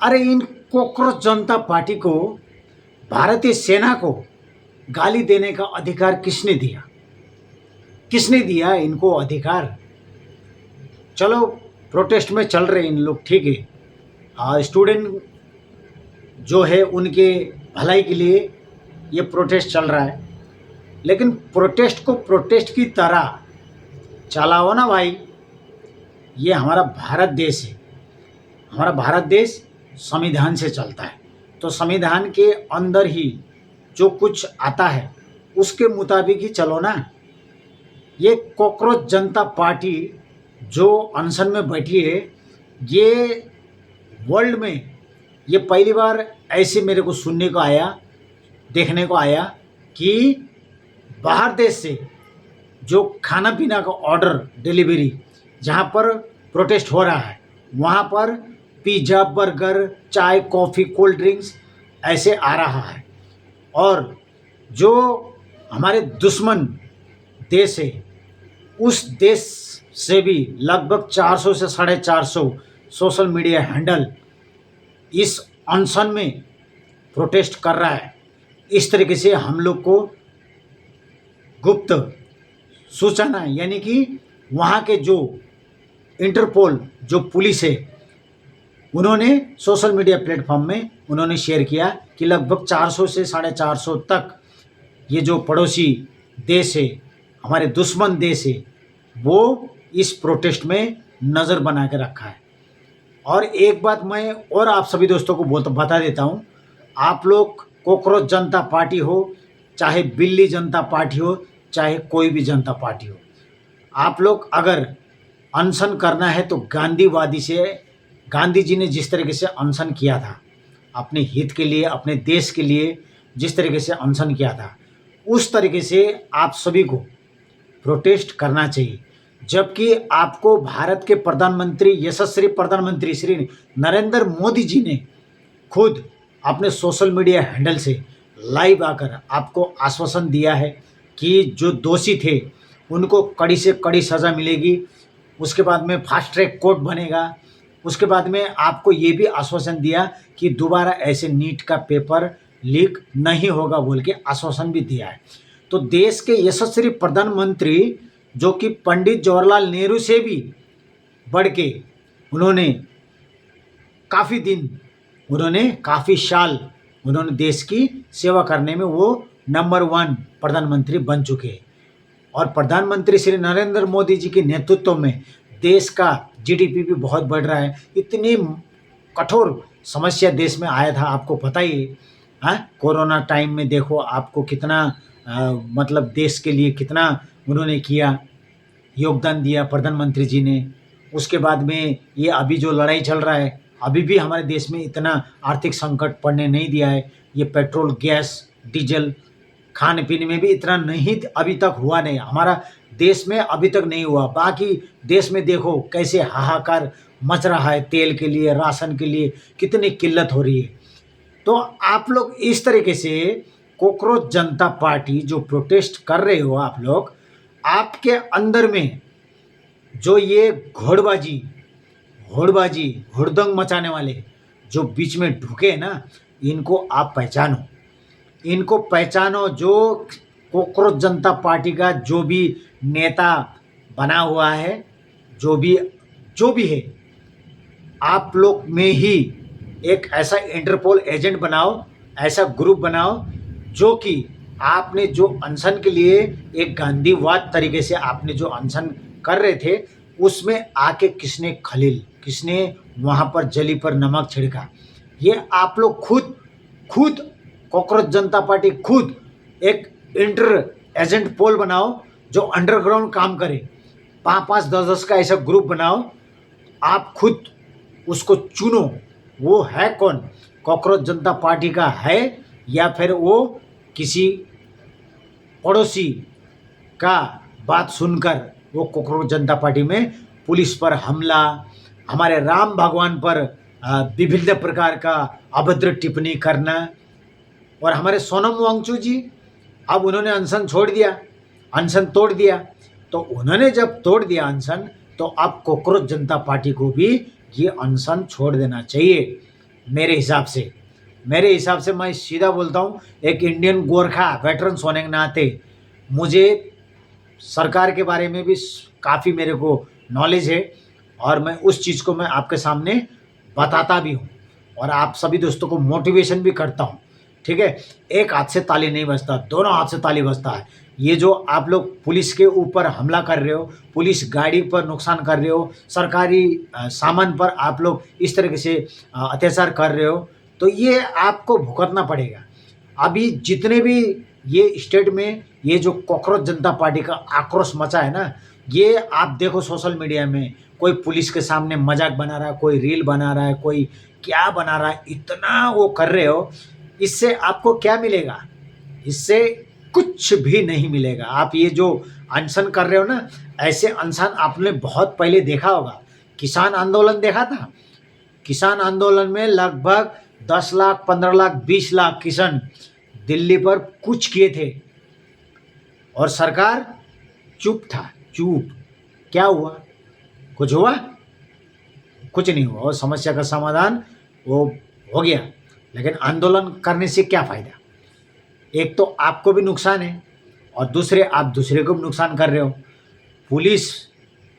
अरे इन कॉकरोच जनता पार्टी को, भारतीय सेना को गाली देने का अधिकार किसने दिया? किसने दिया इनको अधिकार? चलो, प्रोटेस्ट में चल रहे इन लोग, ठीक है, स्टूडेंट जो है उनके भलाई के लिए ये प्रोटेस्ट चल रहा है, लेकिन प्रोटेस्ट को प्रोटेस्ट की तरह चलाओ ना भाई। ये हमारा भारत देश है, हमारा भारत देश संविधान से चलता है, तो संविधान के अंदर ही जो कुछ आता है उसके मुताबिक ही चलो ना। ये कॉकरोच जनता पार्टी जो अनशन में बैठी है, ये वर्ल्ड में ये पहली बार ऐसे मेरे को सुनने को आया, देखने को आया कि बाहर देश से जो खाना पीना का ऑर्डर डिलीवरी, जहाँ पर प्रोटेस्ट हो रहा है, वहाँ पर पिज़्ज़ा, बर्गर, चाय, कॉफ़ी, कोल्ड ड्रिंक्स ऐसे आ रहा है। और जो हमारे दुश्मन देश है, उस देश से भी लगभग 400 से 450 सोशल मीडिया हैंडल इस अनशन में प्रोटेस्ट कर रहा है। इस तरीके से हम लोग को गुप्त सूचना, यानी कि वहाँ के जो इंटरपोल जो पुलिस है, उन्होंने सोशल मीडिया प्लेटफॉर्म में उन्होंने शेयर किया कि लगभग 400 से 450 तक ये जो पड़ोसी देश है, हमारे दुश्मन देश है, वो इस प्रोटेस्ट में नज़र बना के रखा है। और एक बात मैं और आप सभी दोस्तों को बता देता हूँ, आप लोग कॉकरोच जनता पार्टी हो, चाहे बिल्ली जनता पार्टी हो, चाहे कोई भी जनता पार्टी हो, आप लोग अगर अनशन करना है तो गांधीवादी से, गांधी जी ने जिस तरीके से अनशन किया था अपने हित के लिए, अपने देश के लिए जिस तरीके से अनशन किया था, उस तरीके से आप सभी को प्रोटेस्ट करना चाहिए। जबकि आपको भारत के प्रधानमंत्री, यशस्वी प्रधानमंत्री श्री नरेंद्र मोदी जी ने खुद अपने सोशल मीडिया हैंडल से लाइव आकर आपको आश्वासन दिया है कि जो दोषी थे उनको कड़ी से कड़ी सज़ा मिलेगी, उसके बाद में फास्ट ट्रैक कोर्ट बनेगा, उसके बाद में आपको ये भी आश्वासन दिया कि दोबारा ऐसे नीट का पेपर लीक नहीं होगा बोल के आश्वासन भी दिया है। तो देश के यशस्वी प्रधानमंत्री जो कि पंडित जवाहरलाल नेहरू से भी बढ़ के उन्होंने काफ़ी दिन, उन्होंने काफ़ी साल उन्होंने देश की सेवा करने में वो नंबर 1 प्रधानमंत्री बन चुके हैं। और प्रधानमंत्री श्री नरेंद्र मोदी जी के नेतृत्व में देश का जीडीपी भी बहुत बढ़ रहा है। इतनी कठोर समस्या देश में आया था, आपको पता ही है। हाँ, कोरोना टाइम में देखो आपको कितना मतलब देश के लिए कितना उन्होंने किया, योगदान दिया प्रधानमंत्री जी ने। उसके बाद में ये अभी जो लड़ाई चल रहा है, अभी भी हमारे देश में इतना आर्थिक संकट पड़ने नहीं दिया है। ये पेट्रोल, गैस, डीजल, खाने पीने में भी इतना नहीं अभी तक हुआ नहीं, हमारा देश में अभी तक नहीं हुआ। बाकी देश में देखो कैसे हाहाकार मच रहा है, तेल के लिए, राशन के लिए कितनी किल्लत हो रही है। तो आप लोग इस तरीके से कॉकरोच जनता पार्टी जो प्रोटेस्ट कर रहे हो, आप लोग, आपके अंदर में जो ये घोड़बाजी हुड़दंग मचाने वाले जो बीच में ढुके ना, इनको आप पहचानो, इनको पहचानो। जो कॉकरोच जनता पार्टी का जो भी नेता बना हुआ है, जो भी है, आप लोग में ही एक ऐसा इंटरपोल एजेंट बनाओ, ऐसा ग्रुप बनाओ जो कि आपने जो अनशन के लिए एक गांधीवाद तरीके से आपने जो अनशन कर रहे थे, उसमें आके किसने खलील, किसने वहाँ पर जली पर नमक छिड़का, ये आप लोग खुद कॉकरोच जनता पार्टी खुद एक इंटर एजेंट पोल बनाओ जो अंडरग्राउंड काम करे। 5-5, 10-10 का ऐसा ग्रुप बनाओ, आप खुद उसको चुनो, वो है कौन, कॉकरोच जनता पार्टी का है या फिर वो किसी पड़ोसी का बात सुनकर वो कॉकरोच जनता पार्टी में पुलिस पर हमला, हमारे राम भगवान पर विभिन्न प्रकार का अभद्र टिप्पणी करना। और हमारे सोनम वांगचुक जी, अब उन्होंने अनशन छोड़ दिया, अनशन तोड़ दिया। तो उन्होंने जब तोड़ दिया अनशन, तो अब कॉकरोच जनता पार्टी को भी ये अनशन छोड़ देना चाहिए। मेरे हिसाब से मैं सीधा बोलता हूँ, एक इंडियन गोरखा वेटरन्स होने के नाते मुझे सरकार के बारे में भी काफ़ी मेरे को नॉलेज है, और मैं उस चीज़ को मैं आपके सामने बताता भी हूँ और आप सभी दोस्तों को मोटिवेशन भी करता हूँ। ठीक है, एक हाथ से ताली नहीं बजता, दोनों हाथ से ताली बजता है। ये जो आप लोग पुलिस के ऊपर हमला कर रहे हो, पुलिस गाड़ी पर नुकसान कर रहे हो, सरकारी सामान पर आप लोग इस तरीके से अत्याचार कर रहे हो, तो ये आपको भुगतना पड़ेगा। अभी जितने भी ये स्टेट में ये जो कॉकरोच जनता पार्टी का आक्रोश मचा है ना, ये आप देखो सोशल मीडिया में कोई पुलिस के सामने मजाक बना रहा है, कोई रील बना रहा है, कोई क्या बना रहा है, इतना वो कर रहे हो। इससे आपको क्या मिलेगा? इससे कुछ भी नहीं मिलेगा। आप ये जो अनशन कर रहे हो ना, ऐसे अनशन आपने बहुत पहले देखा होगा। किसान आंदोलन देखा था? किसान आंदोलन में लगभग 10 लाख, 15 लाख, 20 लाख किसान दिल्ली पर कुछ किए थे और सरकार चुप था, चुप। क्या हुआ? कुछ हुआ? कुछ नहीं हुआ। और समस्या का समाधान वो हो गया, लेकिन आंदोलन करने से क्या फ़ायदा? एक तो आपको भी नुकसान है और दूसरे आप दूसरे को भी नुकसान कर रहे हो। पुलिस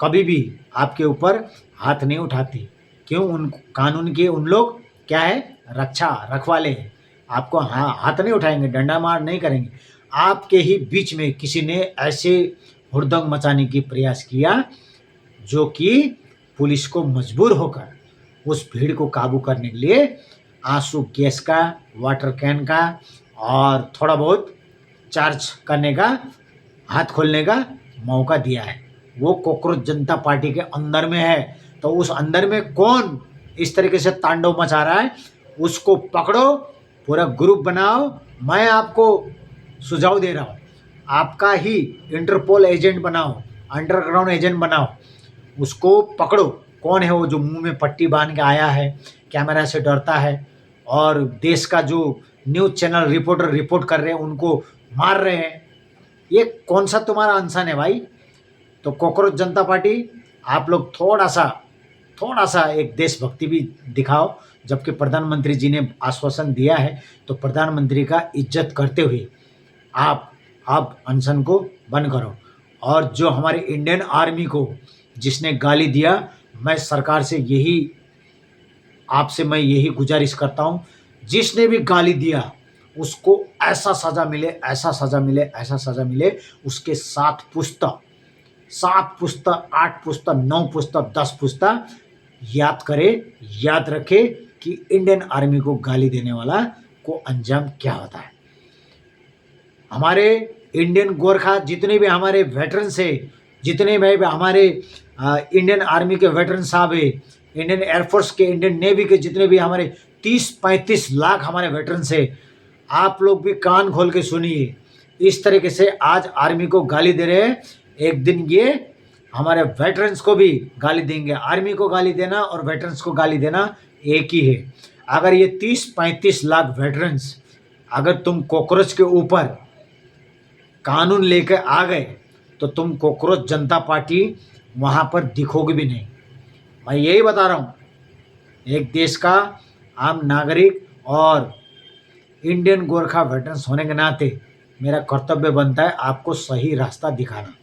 कभी भी आपके ऊपर हाथ नहीं उठाती। क्यों? उन कानून के उन लोग क्या है, रखवाले हैं। आपको हाथ नहीं उठाएंगे, डंडा मार नहीं करेंगे। आपके ही बीच में किसी ने ऐसे हुड़दंग मचाने की प्रयास किया जो कि पुलिस को मजबूर होकर उस भीड़ को काबू करने के लिए आंसू गैस का, वाटर कैन का और थोड़ा बहुत चार्ज करने का, हाथ खोलने का मौका दिया है। वो कॉकरोच जनता पार्टी के अंदर में है। तो उस अंदर में कौन इस तरीके से तांडव मचा रहा है, उसको पकड़ो, पूरा ग्रुप बनाओ। मैं आपको सुझाव दे रहा हूँ, आपका ही इंटरपोल एजेंट बनाओ, अंडरग्राउंड एजेंट बनाओ, उसको पकड़ो। कौन है वो जो मुंह में पट्टी बांध के आया है, कैमरा से डरता है और देश का जो न्यूज़ चैनल रिपोर्टर रिपोर्ट कर रहे हैं उनको मार रहे हैं? ये कौन सा तुम्हारा अनशन है भाई? तो कॉकरोच जनता पार्टी, आप लोग थोड़ा सा एक देशभक्ति भी दिखाओ। जबकि प्रधानमंत्री जी ने आश्वासन दिया है, तो प्रधानमंत्री का इज्जत करते हुए आप अनशन को बंद करो। और जो हमारे इंडियन आर्मी को जिसने गाली दिया, मैं सरकार से आपसे मैं यही गुजारिश करता हूँ, जिसने भी गाली दिया उसको ऐसा सज़ा मिले, ऐसा सज़ा मिले, ऐसा सज़ा मिले। उसके 7 पुस्ता, 8 पुस्ता, 9 पुस्ता, 10 पुस्ता याद करे, याद रखे कि इंडियन आर्मी को गाली देने वाला को अंजाम क्या होता है। हमारे इंडियन गोरखा जितने भी हमारे वेटरन्स है, जितने भी हमारे इंडियन आर्मी के वेटरन साहब है, इंडियन एयरफोर्स के, इंडियन नेवी के जितने भी हमारे 30-35 लाख हमारे वेटरन्स है, आप लोग भी कान खोल के सुनिए। इस तरीके से आज आर्मी को गाली दे रहे हैं, एक दिन ये हमारे वेटरन्स को भी गाली देंगे। आर्मी को गाली देना और वेटरन्स को गाली देना एक ही है। अगर ये 30-35 लाख वेटरन्स अगर तुम कॉकरोच के ऊपर कानून लेकर आ गए, तो तुम कॉकरोच जनता पार्टी वहाँ पर दिखोगे भी नहीं। मैं यही बता रहा हूँ, एक देश का आम नागरिक और इंडियन गोरखा वेटरन्स होने के नाते मेरा कर्तव्य बनता है आपको सही रास्ता दिखाना।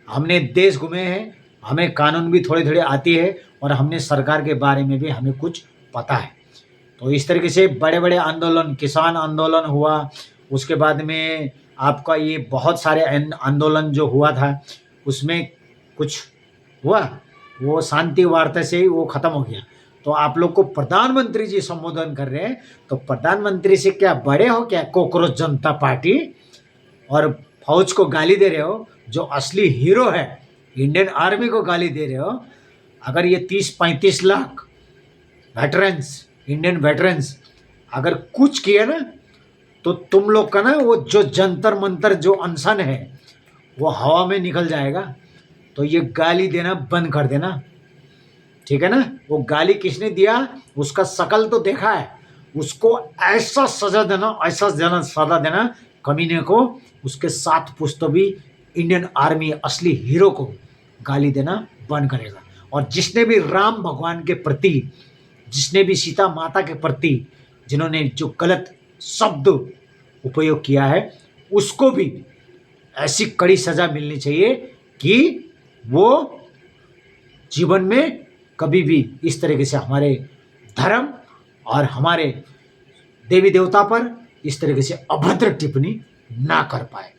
हमने देश घूमे हैं, हमें कानून भी थोड़ी थोड़ी आती है और हमने सरकार के बारे में भी हमें कुछ पता है। तो इस तरीके से बड़े बड़े आंदोलन, किसान आंदोलन हुआ, उसके बाद में आपका ये बहुत सारे आंदोलन जो हुआ था, उसमें कुछ हुआ, वो शांति वार्ता से ही वो ख़त्म हो गया। तो आप लोग को प्रधानमंत्री जी संबोधन कर रहे हैं, तो प्रधानमंत्री से क्या बड़े हो क्या कॉकरोच जनता पार्टी? और फौज को गाली दे रहे हो, जो असली हीरो है इंडियन आर्मी को गाली दे रहे हो। अगर ये 30-35 लाख वेटरन्स, इंडियन वेटरन्स अगर कुछ किए ना, तो तुम लोग का ना वो जो जंतर मंतर जो अनशन है वो हवा में निकल जाएगा। तो ये गाली देना बंद कर देना, ठीक है ना? वो गाली किसने दिया उसका शकल तो देखा है, उसको ऐसा सजा देना, ऐसा सजा देना कमीने को, उसके 7 पुस्तों भी इंडियन आर्मी असली हीरो को गाली देना बंद करेगा। और जिसने भी राम भगवान के प्रति जिसने भी सीता माता के प्रति जिन्होंने जो गलत शब्द उपयोग किया है उसको भी ऐसी कड़ी सजा मिलनी चाहिए कि वो जीवन में कभी भी इस तरीके से हमारे धर्म और हमारे देवी देवता पर इस तरीके से अभद्र टिप्पणी ना कर पाए।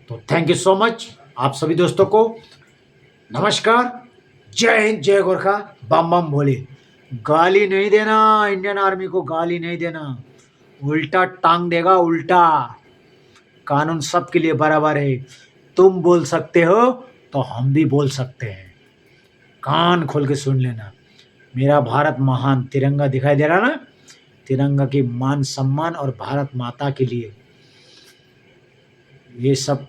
तो थैंक यू सो मच आप सभी दोस्तों को। नमस्कार, जय हिंद, जय गोरखा, बम बम भोले। गाली नहीं देना, इंडियन आर्मी को गाली नहीं देना, उल्टा टांग देगा उल्टा। कानून सबके लिए बराबर है। तुम बोल सकते हो तो हम भी बोल सकते हैं। कान खोल के सुन लेना। मेरा भारत महान तिरंगा दिखाई दे रहा ना, तिरंगा की मान सम्मान और भारत माता के लिए ये सब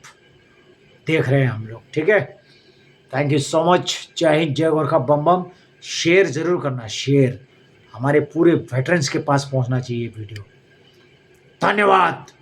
देख रहे हैं हम लोग, ठीक है। Thank you so much. जय हिंद, जय गोरखा, बम बम। शेयर जरूर करना, शेयर हमारे पूरे वेटरन्स के पास पहुंचना चाहिए वीडियो। धन्यवाद।